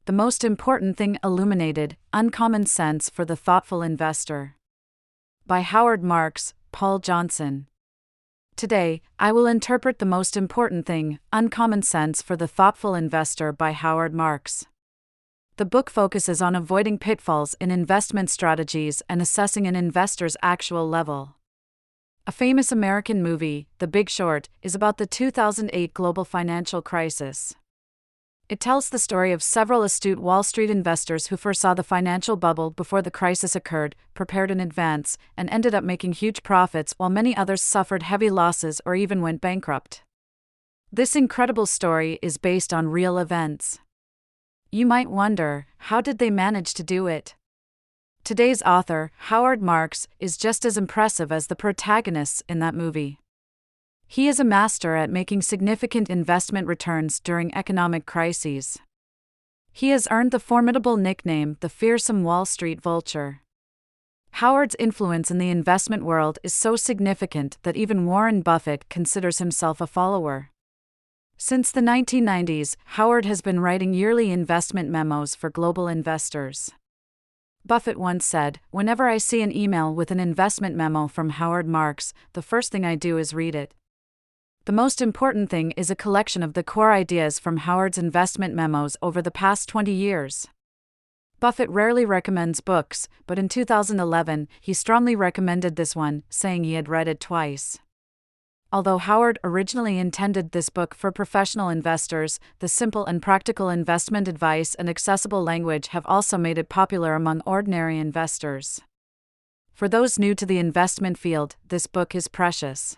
The most important thing illuminated, Uncommon Sense for the Thoughtful Investor. By Howard Marks, Paul Johnson. Today, I will interpret The Most Important Thing, Uncommon Sense for the Thoughtful Investor by Howard Marks. The book focuses on avoiding pitfalls in investment strategies and assessing an investor's actual level. A famous American movie, The Big Short, is about the 2008 global financial crisis. It tells the story of several astute Wall Street investors who foresaw the financial bubble before the crisis occurred, prepared in advance, and ended up making huge profits while many others suffered heavy losses or even went bankrupt. This incredible story is based on real events. You might wonder, how did they manage to do it? Today's author, Howard Marks, is just as impressive as the protagonists in that movie. He is a master at making significant investment returns during economic crises. He has earned the formidable nickname the fearsome Wall Street vulture. Howard's influence in the investment world is so significant that even Warren Buffett considers himself a follower. Since the 1990s, Howard has been writing yearly investment memos for global investors. Buffett once said, "Whenever I see an email with an investment memo from Howard Marks, the first thing I do is read it." The Most Important Thing is a collection of the core ideas from Howard's investment memos over the past 20 years. Buffett rarely recommends books, but in 2011, he strongly recommended this one, saying he had read it twice. Although Howard originally intended this book for professional investors, the simple and practical investment advice and accessible language have also made it popular among ordinary investors. For those new to the investment field, this book is precious.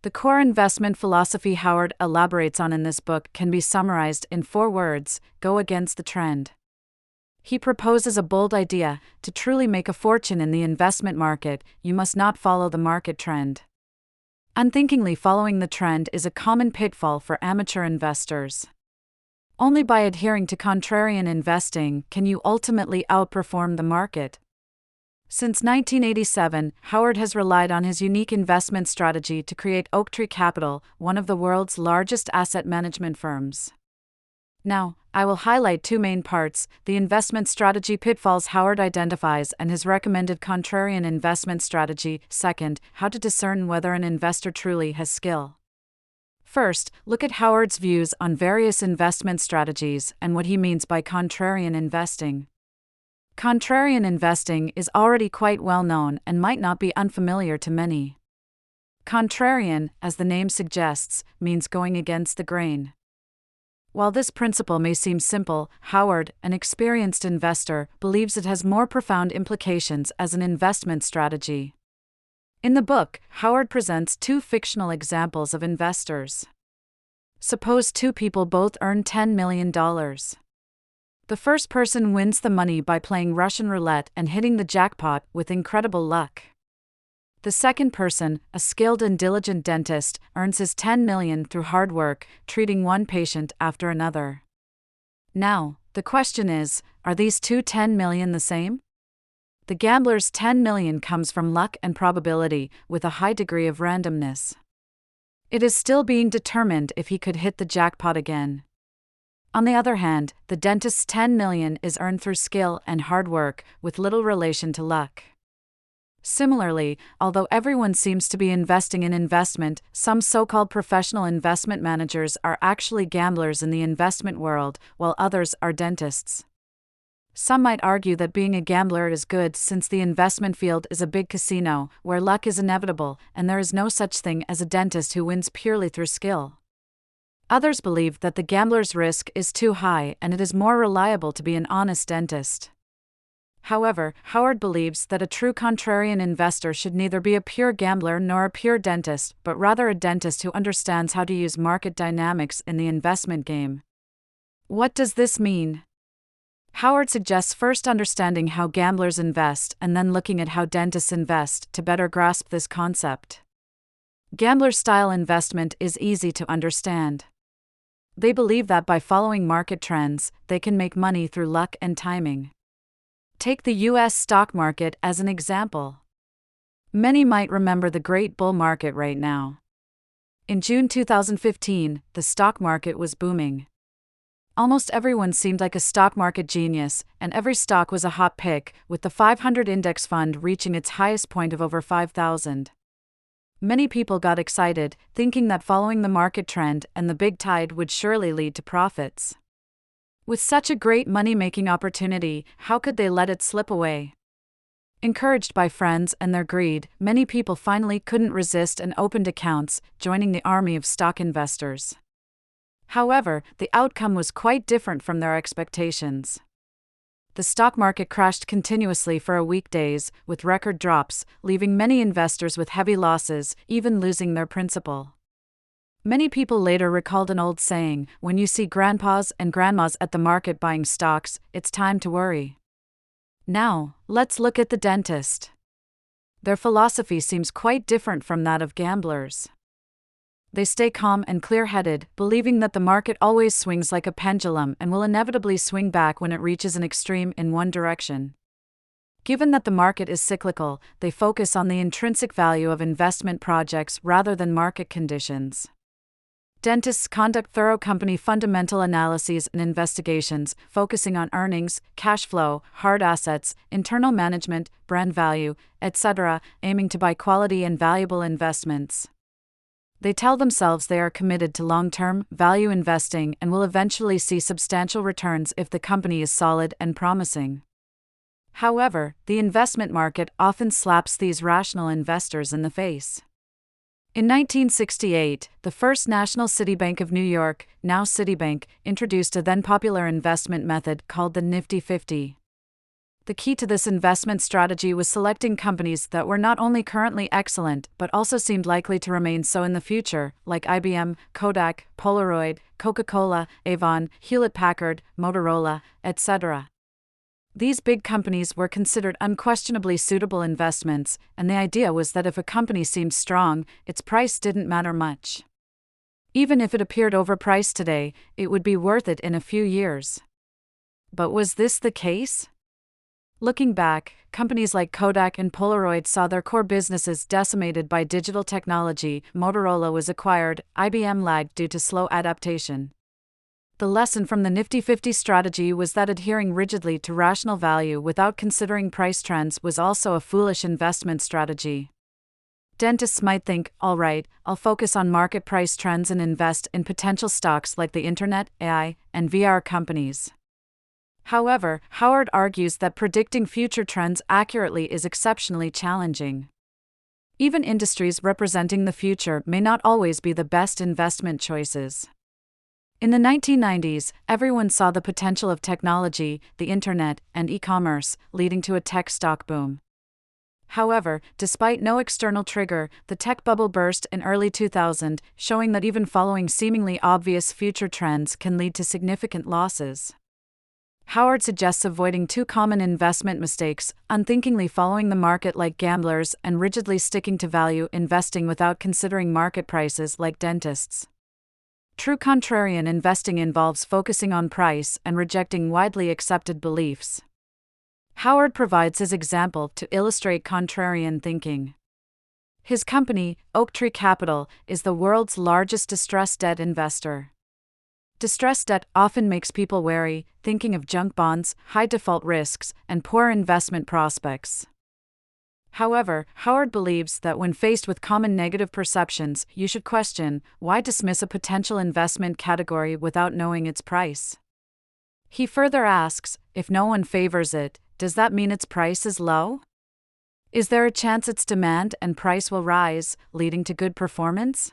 The core investment philosophy Howard elaborates on in this book can be summarized in 4 words: go against the trend. He proposes a bold idea: to truly make a fortune in the investment market, you must not follow the market trend. Unthinkingly following the trend is a common pitfall for amateur investors. Only by adhering to contrarian investing can you ultimately outperform the market. Since 1987, Howard has relied on his unique investment strategy to create Oaktree Capital, one of the world's largest asset management firms. Now, I will highlight 2 main parts: the investment strategy pitfalls Howard identifies and his recommended contrarian investment strategy. Second, how to discern whether an investor truly has skill. First, look at Howard's views on various investment strategies and what he means by contrarian investing. Contrarian investing is already quite well known and might not be unfamiliar to many. Contrarian, as the name suggests, means going against the grain. While this principle may seem simple, Howard, an experienced investor, believes it has more profound implications as an investment strategy. In the book, Howard presents 2 fictional examples of investors. Suppose 2 people both earn $10 million. The first person wins the money by playing Russian roulette and hitting the jackpot with incredible luck. The second person, a skilled and diligent dentist, earns his $10 million through hard work, treating one patient after another. Now, the question is, are these 2 $10 million the same? The gambler's $10 million comes from luck and probability, with a high degree of randomness. It is still being determined if he could hit the jackpot again. On the other hand, the dentist's $10 million is earned through skill and hard work, with little relation to luck. Similarly, although everyone seems to be investing in investment, some so-called professional investment managers are actually gamblers in the investment world, while others are dentists. Some might argue that being a gambler is good since the investment field is a big casino, where luck is inevitable, and there is no such thing as a dentist who wins purely through skill. Others believe that the gambler's risk is too high and it is more reliable to be an honest dentist. However, Howard believes that a true contrarian investor should neither be a pure gambler nor a pure dentist, but rather a dentist who understands how to use market dynamics in the investment game. What does this mean? Howard suggests first understanding how gamblers invest and then looking at how dentists invest to better grasp this concept. Gambler-style investment is easy to understand. They believe that by following market trends, they can make money through luck and timing. Take the U.S. stock market as an example. Many might remember the great bull market right now. In June 2015, the stock market was booming. Almost everyone seemed like a stock market genius, and every stock was a hot pick, with the 500 index fund reaching its highest point of over 5,000. Many people got excited, thinking that following the market trend and the big tide would surely lead to profits. With such a great money-making opportunity, how could they let it slip away? Encouraged by friends and their greed, many people finally couldn't resist and opened accounts, joining the army of stock investors. However, the outcome was quite different from their expectations. The stock market crashed continuously for a week days, with record drops, leaving many investors with heavy losses, even losing their principal. Many people later recalled an old saying, "When you see grandpas and grandmas at the market buying stocks, it's time to worry." Now, let's look at the dentist. Their philosophy seems quite different from that of gamblers. They stay calm and clear-headed, believing that the market always swings like a pendulum and will inevitably swing back when it reaches an extreme in one direction. Given that the market is cyclical, they focus on the intrinsic value of investment projects rather than market conditions. Dentists conduct thorough company fundamental analyses and investigations, focusing on earnings, cash flow, hard assets, internal management, brand value, etc., aiming to buy quality and valuable investments. They tell themselves they are committed to long-term, value investing and will eventually see substantial returns if the company is solid and promising. However, the investment market often slaps these rational investors in the face. In 1968, the First National City Bank of New York, now Citibank, introduced a then-popular investment method called the Nifty 50. The key to this investment strategy was selecting companies that were not only currently excellent but also seemed likely to remain so in the future, like IBM, Kodak, Polaroid, Coca-Cola, Avon, Hewlett-Packard, Motorola, etc. These big companies were considered unquestionably suitable investments, and the idea was that if a company seemed strong, its price didn't matter much. Even if it appeared overpriced today, it would be worth it in a few years. But was this the case? Looking back, companies like Kodak and Polaroid saw their core businesses decimated by digital technology. Motorola was acquired, IBM lagged due to slow adaptation. The lesson from the Nifty 50 strategy was that adhering rigidly to rational value without considering price trends was also a foolish investment strategy. Dentists might think, all right, I'll focus on market price trends and invest in potential stocks like the internet, AI, and VR companies. However, Howard argues that predicting future trends accurately is exceptionally challenging. Even industries representing the future may not always be the best investment choices. In the 1990s, everyone saw the potential of technology, the internet, and e-commerce, leading to a tech stock boom. However, despite no external trigger, the tech bubble burst in early 2000, showing that even following seemingly obvious future trends can lead to significant losses. Howard suggests avoiding two common investment mistakes: unthinkingly following the market like gamblers and rigidly sticking to value investing without considering market prices like dentists. True contrarian investing involves focusing on price and rejecting widely accepted beliefs. Howard provides his example to illustrate contrarian thinking. His company, Oaktree Capital, is the world's largest distressed debt investor. Distressed debt often makes people wary, thinking of junk bonds, high default risks, and poor investment prospects. However, Howard believes that when faced with common negative perceptions, you should question, why dismiss a potential investment category without knowing its price? He further asks, if no one favors it, does that mean its price is low? Is there a chance its demand and price will rise, leading to good performance?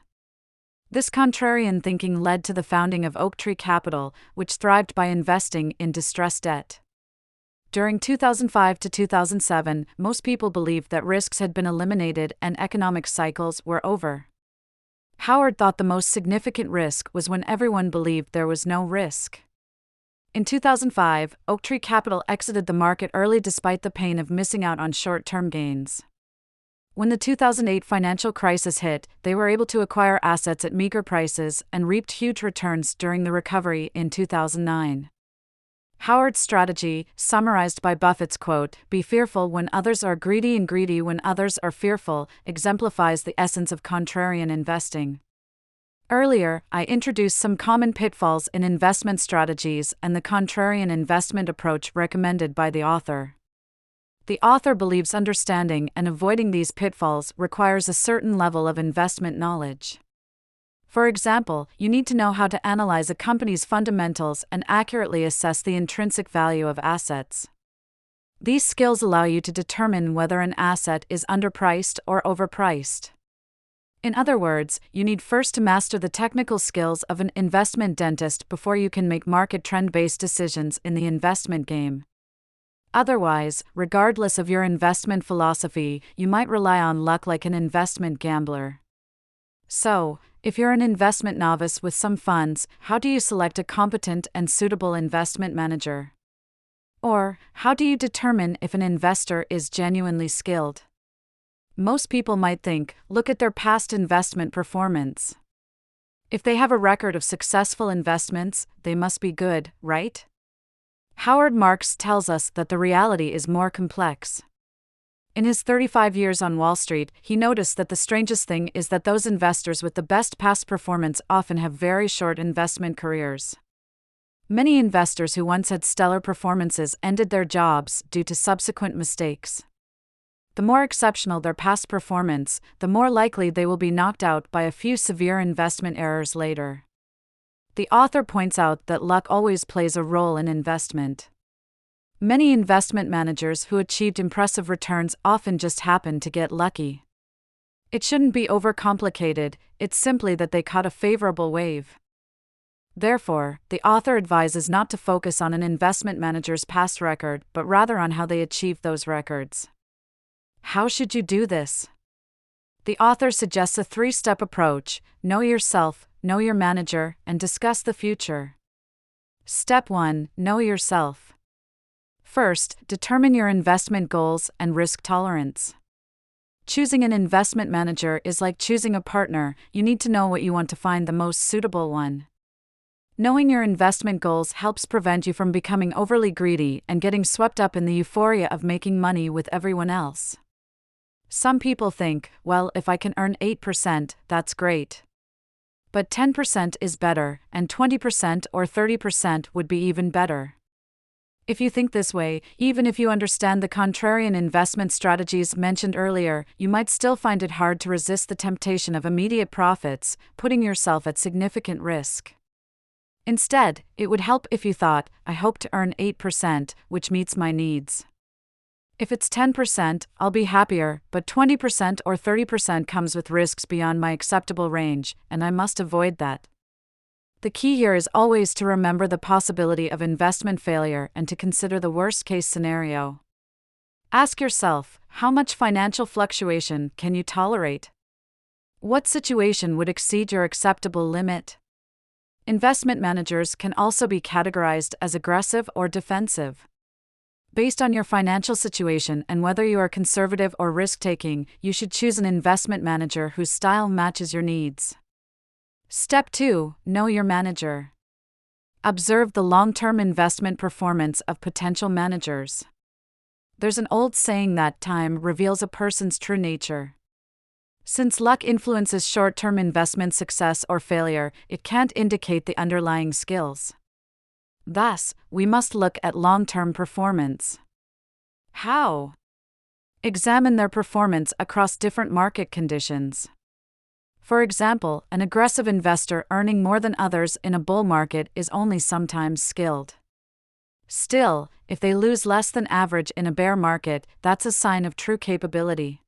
This contrarian thinking led to the founding of Oaktree Capital, which thrived by investing in distressed debt. During 2005 to 2007, most people believed that risks had been eliminated and economic cycles were over. Howard thought the most significant risk was when everyone believed there was no risk. In 2005, Oaktree Capital exited the market early despite the pain of missing out on short-term gains. When the 2008 financial crisis hit, they were able to acquire assets at meager prices and reaped huge returns during the recovery in 2009. Howard's strategy, summarized by Buffett's quote, "Be fearful when others are greedy and greedy when others are fearful," exemplifies the essence of contrarian investing. Earlier, I introduced some common pitfalls in investment strategies and the contrarian investment approach recommended by the author. The author believes understanding and avoiding these pitfalls requires a certain level of investment knowledge. For example, you need to know how to analyze a company's fundamentals and accurately assess the intrinsic value of assets. These skills allow you to determine whether an asset is underpriced or overpriced. In other words, you need first to master the technical skills of an investment dentist before you can make market trend-based decisions in the investment game. Otherwise, regardless of your investment philosophy, you might rely on luck like an investment gambler. So, if you're an investment novice with some funds, how do you select a competent and suitable investment manager? Or, how do you determine if an investor is genuinely skilled? Most people might think, look at their past investment performance. If they have a record of successful investments, they must be good, right? Howard Marks tells us that the reality is more complex. In his 35 years on Wall Street, he noticed that the strangest thing is that those investors with the best past performance often have very short investment careers. Many investors who once had stellar performances ended their jobs due to subsequent mistakes. The more exceptional their past performance, the more likely they will be knocked out by a few severe investment errors later. The author points out that luck always plays a role in investment. Many investment managers who achieved impressive returns often just happened to get lucky. It shouldn't be overcomplicated, it's simply that they caught a favorable wave. Therefore, the author advises not to focus on an investment manager's past record, but rather on how they achieved those records. How should you do this? The author suggests a 3-step approach: know yourself, know your manager, and discuss the future. Step 1: know yourself. First, determine your investment goals and risk tolerance. Choosing an investment manager is like choosing a partner, you need to know what you want to find the most suitable one. Knowing your investment goals helps prevent you from becoming overly greedy and getting swept up in the euphoria of making money with everyone else. Some people think, well, if I can earn 8%, that's great. But 10% is better, and 20% or 30% would be even better. If you think this way, even if you understand the contrarian investment strategies mentioned earlier, you might still find it hard to resist the temptation of immediate profits, putting yourself at significant risk. Instead, it would help if you thought, I hope to earn 8%, which meets my needs. If it's 10%, I'll be happier, but 20% or 30% comes with risks beyond my acceptable range, and I must avoid that. The key here is always to remember the possibility of investment failure and to consider the worst-case scenario. Ask yourself, how much financial fluctuation can you tolerate? What situation would exceed your acceptable limit? Investment managers can also be categorized as aggressive or defensive. Based on your financial situation and whether you are conservative or risk-taking, you should choose an investment manager whose style matches your needs. Step 2: know your manager. Observe the long-term investment performance of potential managers. There's an old saying that time reveals a person's true nature. Since luck influences short-term investment success or failure, it can't indicate the underlying skills. Thus, we must look at long-term performance. How? Examine their performance across different market conditions. For example, an aggressive investor earning more than others in a bull market is only sometimes skilled. Still, if they lose less than average in a bear market, that's a sign of true capability.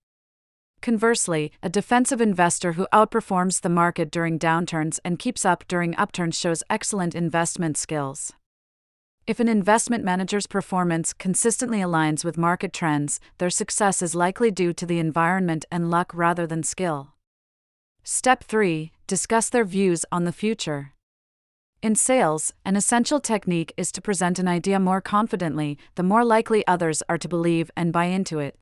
Conversely, a defensive investor who outperforms the market during downturns and keeps up during upturns shows excellent investment skills. If an investment manager's performance consistently aligns with market trends, their success is likely due to the environment and luck rather than skill. Step 3: discuss their views on the future. In sales, an essential technique is to present an idea more confidently, the more likely others are to believe and buy into it.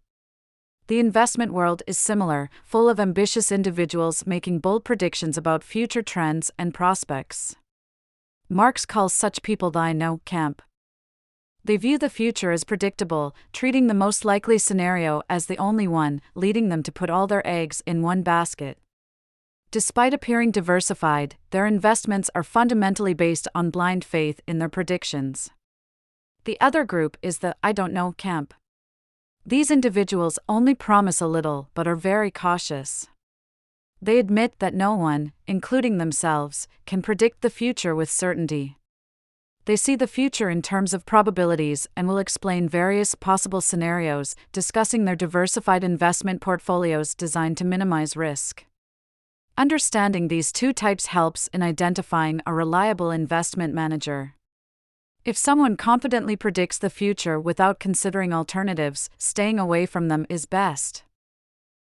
The investment world is similar, full of ambitious individuals making bold predictions about future trends and prospects. Marx calls such people the I know camp. They view the future as predictable, treating the most likely scenario as the only one, leading them to put all their eggs in one basket. Despite appearing diversified, their investments are fundamentally based on blind faith in their predictions. The other group is the "I don't know" camp. These individuals only promise a little but are very cautious. They admit that no one, including themselves, can predict the future with certainty. They see the future in terms of probabilities and will explain various possible scenarios, discussing their diversified investment portfolios designed to minimize risk. Understanding these two types helps in identifying a reliable investment manager. If someone confidently predicts the future without considering alternatives, staying away from them is best.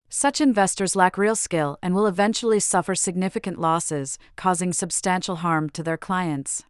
Such investors lack real skill and will eventually suffer significant losses, causing substantial harm to their clients.